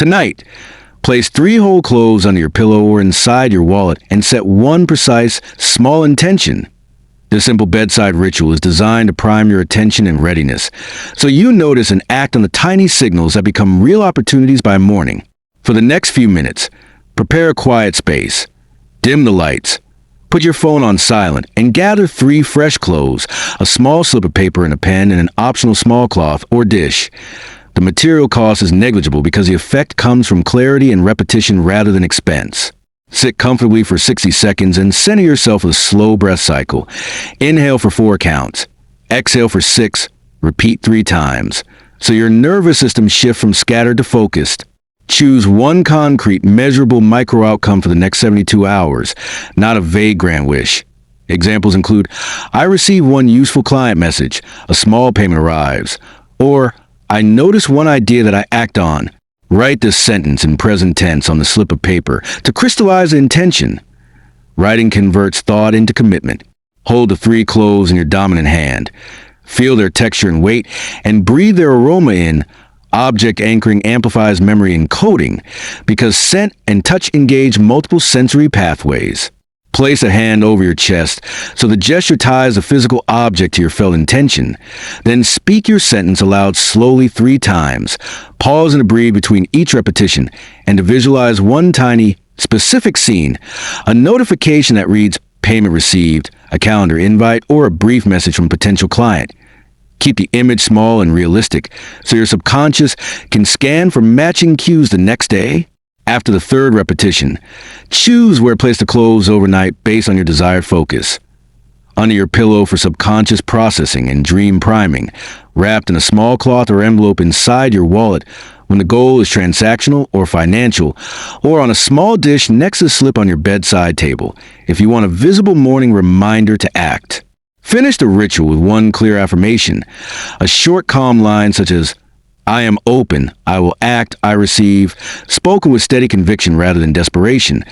Tonight, place 3 whole cloves under your pillow or inside your wallet and set one precise, small intention. This simple bedside ritual is designed to prime your attention and readiness, so you notice and act on the tiny signals that become real opportunities by morning. For the next few minutes, prepare a quiet space. Dim the lights. Put your phone on silent and gather 3 fresh cloves, a small slip of paper and a pen, and an optional small cloth or dish. The material cost is negligible because the effect comes from clarity and repetition rather than expense. Sit comfortably for 60 seconds and center yourself with a slow breath cycle. Inhale for 4 counts. Exhale for 6. Repeat 3 times. So your nervous system shifts from scattered to focused. Choose one concrete, measurable micro outcome for the next 72 hours, not a vague grand wish. Examples include, I receive one useful client message, a small payment arrives, or I notice one idea that I act on. Write this sentence in present tense on the slip of paper to crystallize the intention. Writing converts thought into commitment. Hold the 3 cloves in your dominant hand. Feel their texture and weight, and breathe their aroma in. Object anchoring amplifies memory encoding because scent and touch engage multiple sensory pathways. Place a hand over your chest so the gesture ties the physical object to your felt intention. Then speak your sentence aloud slowly 3 times. Pause and breathe between each repetition, and to visualize one tiny, specific scene, a notification that reads payment received, a calendar invite, or a brief message from a potential client. Keep the image small and realistic so your subconscious can scan for matching cues the next day. After the 3rd repetition, choose where to place the cloves overnight based on your desired focus. Under your pillow for subconscious processing and dream priming, wrapped in a small cloth or envelope inside your wallet when the goal is transactional or financial, or on a small dish next to the slip on your bedside table if you want a visible morning reminder to act. Finish the ritual with one clear affirmation, a short calm line such as, I am open, I will act, I receive, spoken with steady conviction rather than desperation.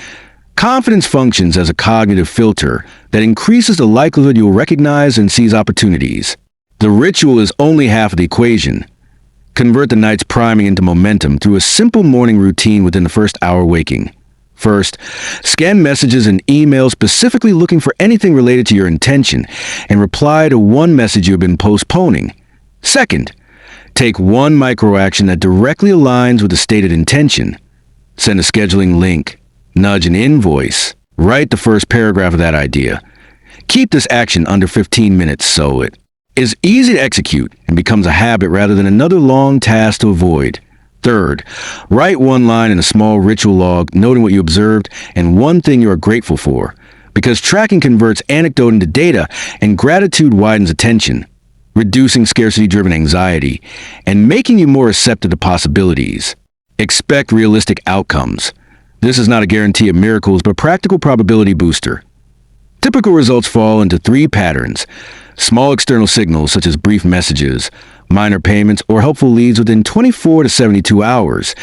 Confidence functions as a cognitive filter that increases the likelihood you'll recognize and seize opportunities. The ritual is only half of the equation. Convert the night's priming into momentum through a simple morning routine within the first hour waking. First, scan messages and emails specifically looking for anything related to your intention and reply to one message you've been postponing. Second, take one micro-action that directly aligns with the stated intention. Send a scheduling link, nudge an invoice, write the first paragraph of that idea. Keep this action under 15 minutes so it is easy to execute and becomes a habit rather than another long task to avoid. Third, write one line in a small ritual log noting what you observed and one thing you are grateful for, because tracking converts anecdote into data and gratitude widens attention, reducing scarcity-driven anxiety, and making you more receptive to possibilities. Expect realistic outcomes. This is not a guarantee of miracles, but a practical probability booster. Typical results fall into 3 patterns: small external signals such as brief messages, minor payments, or helpful leads within 24 to 72 hours,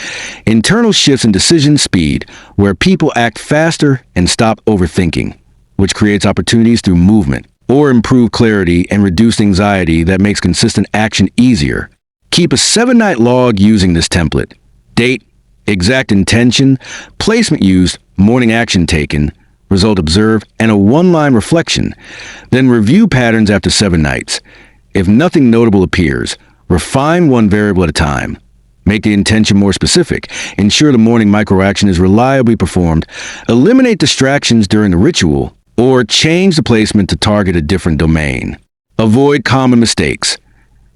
internal shifts in decision speed, where people act faster and stop overthinking, which creates opportunities through movement, or improve clarity and reduce anxiety that makes consistent action easier. Keep a 7-night log using this template. Date, exact intention, placement used, morning action taken, result observed, and a 1-line reflection. Then review patterns after 7 nights. If nothing notable appears, refine one variable at a time. Make the intention more specific. Ensure the morning microaction is reliably performed. Eliminate distractions during the ritual, or change the placement to target a different domain. Avoid common mistakes.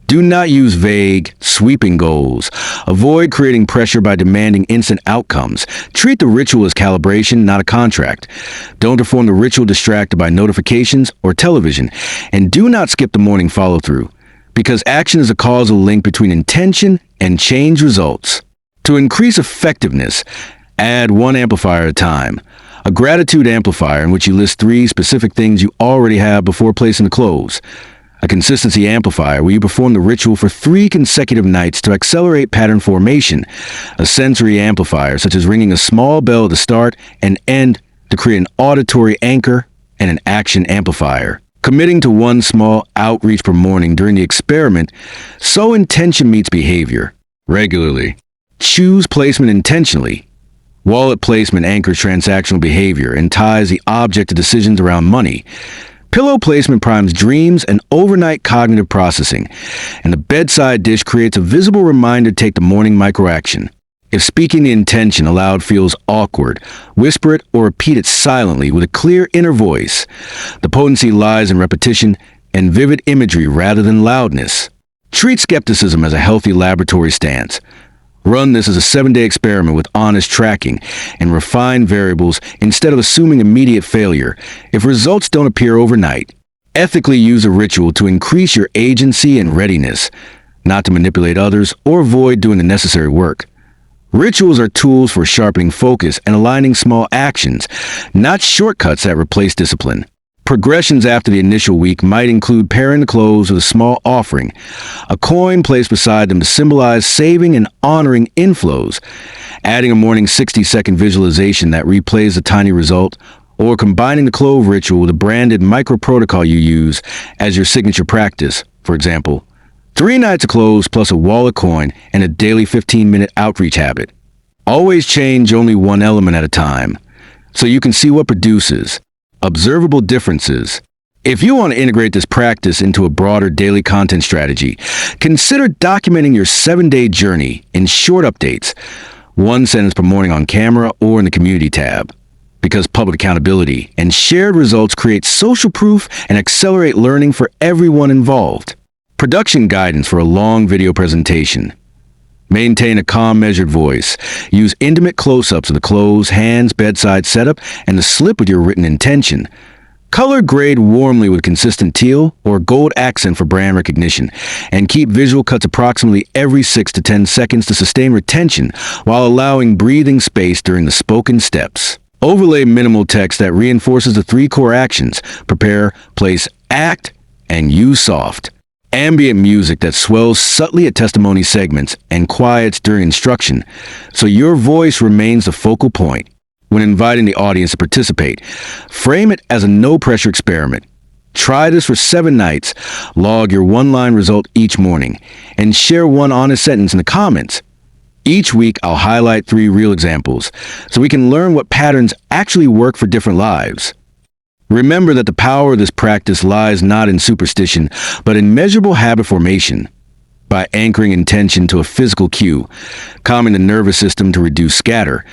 Do not use vague, sweeping goals. Avoid creating pressure by demanding instant outcomes. Treat the ritual as calibration, not a contract. Don't perform the ritual distracted by notifications or television. And do not skip the morning follow-through, because action is a causal link between intention and change results. To increase effectiveness, add one amplifier at a time. A gratitude amplifier in which you list 3 specific things you already have before placing the clothes. A consistency amplifier where you perform the ritual for 3 consecutive nights to accelerate pattern formation. A sensory amplifier, such as ringing a small bell at the start and end to create an auditory anchor, and an action amplifier, committing to one small outreach per morning during the experiment so intention meets behavior regularly. Choose placement intentionally. Wallet placement anchors transactional behavior and ties the object to decisions around money. Pillow placement primes dreams and overnight cognitive processing. And the bedside dish creates a visible reminder to take the morning microaction. If speaking the intention aloud feels awkward, whisper it or repeat it silently with a clear inner voice. The potency lies in repetition and vivid imagery rather than loudness. Treat skepticism as a healthy laboratory stance. Run this as a 7-day experiment with honest tracking and refined variables instead of assuming immediate failure if results don't appear overnight. Ethically use a ritual to increase your agency and readiness, not to manipulate others or avoid doing the necessary work. Rituals are tools for sharpening focus and aligning small actions, not shortcuts that replace discipline. Progressions after the initial week might include pairing the cloves with a small offering, a coin placed beside them to symbolize saving and honoring inflows, adding a morning 60-second visualization that replays a tiny result, or combining the clove ritual with a branded micro-protocol you use as your signature practice. For example, 3 nights of cloves plus a wallet coin and a daily 15-minute outreach habit. Always change only one element at a time, so you can see what produces observable differences. If you want to integrate this practice into a broader daily content strategy, consider documenting your 7-day journey in short updates, 1 sentence per morning on camera or in the community tab. Because public accountability and shared results create social proof and accelerate learning for everyone involved. Production guidance for a long video presentation. Maintain a calm, measured voice. Use intimate close-ups of the clothes, hands, bedside setup, and the slip with your written intention. Color grade warmly with consistent teal or gold accent for brand recognition, and keep visual cuts approximately every 6 to 10 seconds to sustain retention while allowing breathing space during the spoken steps. Overlay minimal text that reinforces the 3 core actions: prepare, place, act, and use soft. Ambient music that swells subtly at testimony segments and quiets during instruction, so your voice remains the focal point. When inviting the audience to participate, frame it as a no-pressure experiment. Try this for 7 nights, log your 1-line result each morning, and share 1 honest sentence in the comments. Each week, I'll highlight 3 real examples, so we can learn what patterns actually work for different lives. Remember that the power of this practice lies not in superstition, but in measurable habit formation. By anchoring intention to a physical cue, calming the nervous system to reduce scatter,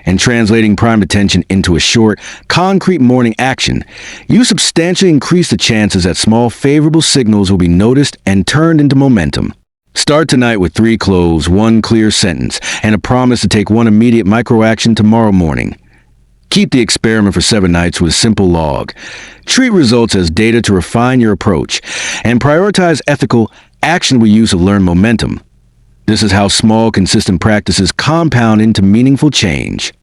and translating primed attention into a short, concrete morning action, you substantially increase the chances that small, favorable signals will be noticed and turned into momentum. Start tonight with 3 cloves, 1 clear sentence, and a promise to take 1 immediate micro-action tomorrow morning. Keep the experiment for 7 nights with a simple log. Treat results as data to refine your approach, and prioritize ethical, actionable use of learned momentum. This is how small, consistent practices compound into meaningful change.